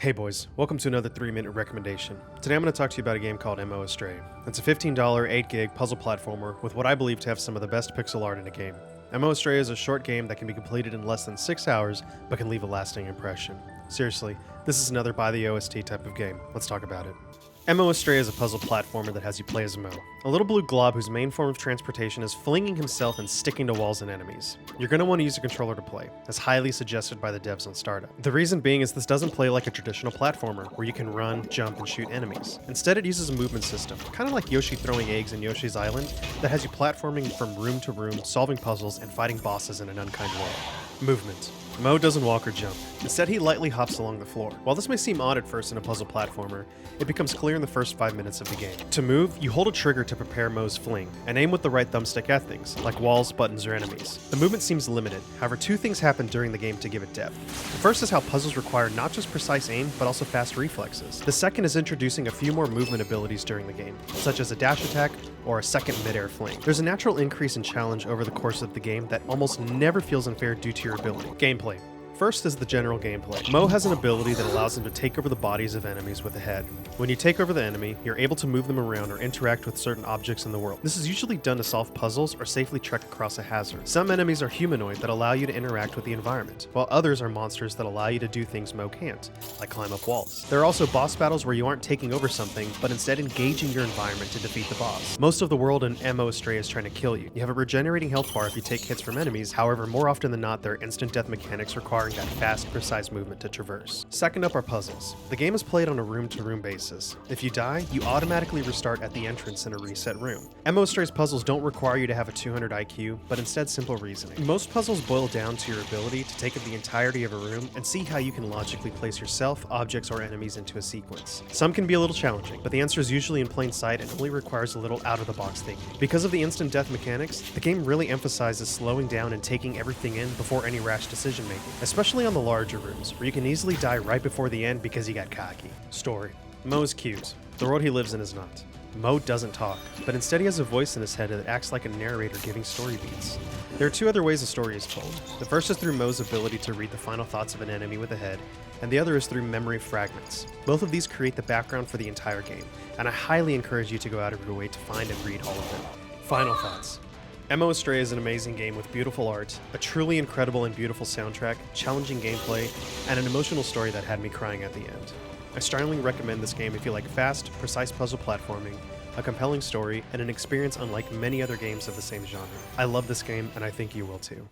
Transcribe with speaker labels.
Speaker 1: Hey boys, welcome to another 3-minute recommendation. Today I'm going to talk to you about a game called Astray. It's a $15, 8GB puzzle platformer with what I believe to have some of the best pixel art in a game. Astray is a short game that can be completed in less than 6 hours, but can leave a lasting impression. Seriously, this is another buy the OST type of game. Let's talk about it. Astray is a puzzle platformer that has you play as Mo, a little blue glob whose main form of transportation is flinging himself and sticking to walls and enemies. You're going to want to use a controller to play, as highly suggested by the devs on startup. The reason being is this doesn't play like a traditional platformer, where you can run, jump, and shoot enemies. Instead, it uses a movement system, kind of like Yoshi throwing eggs in Yoshi's Island, that has you platforming from room to room, solving puzzles, and fighting bosses in an unkind way. Movement. Mo doesn't walk or jump. Instead, he lightly hops along the floor. While this may seem odd at first in a puzzle platformer, it becomes clear in the first 5 minutes of the game. To move, you hold a trigger to prepare Mo's fling, and aim with the right thumbstick at things, like walls, buttons, or enemies. The movement seems limited, however 2 things happen during the game to give it depth. The first is how puzzles require not just precise aim, but also fast reflexes. The second is introducing a few more movement abilities during the game, such as a dash attack or a second mid-air fling. There's a natural increase in challenge over the course of the game that almost never feels unfair due to your ability. Gameplay. First is the general gameplay. Mo has an ability that allows him to take over the bodies of enemies with a head. When you take over the enemy, you're able to move them around or interact with certain objects in the world. This is usually done to solve puzzles or safely trek across a hazard. Some enemies are humanoid that allow you to interact with the environment, while others are monsters that allow you to do things Mo can't, like climb up walls. There are also boss battles where you aren't taking over something, but instead engaging your environment to defeat the boss. Most of the world in Astray is trying to kill you. You have a regenerating health bar if you take hits from enemies, however, more often than not, there are instant death mechanics requiring that fast, precise movement to traverse. Second up are puzzles. The game is played on a room-to-room basis. If you die, you automatically restart at the entrance in a reset room. Astray's puzzles don't require you to have a 200 IQ, but instead simple reasoning. Most puzzles boil down to your ability to take in the entirety of a room and see how you can logically place yourself, objects, or enemies into a sequence. Some can be a little challenging, but the answer is usually in plain sight and only requires a little out-of-the-box thinking. Because of the instant death mechanics, the game really emphasizes slowing down and taking everything in before any rash decision making, especially on the larger rooms, where you can easily die right before the end because you got cocky. Story. Mo's cute. The world he lives in is not. Mo doesn't talk, but instead he has a voice in his head that acts like a narrator giving story beats. There are 2 other ways a story is told. The first is through Mo's ability to read the final thoughts of an enemy with a head, and the other is through memory fragments. Both of these create the background for the entire game, and I highly encourage you to go out of your way to find and read all of them. Final thoughts. Astray is an amazing game with beautiful art, a truly incredible and beautiful soundtrack, challenging gameplay, and an emotional story that had me crying at the end. I strongly recommend this game if you like fast, precise puzzle platforming, a compelling story, and an experience unlike many other games of the same genre. I love this game, and I think you will too.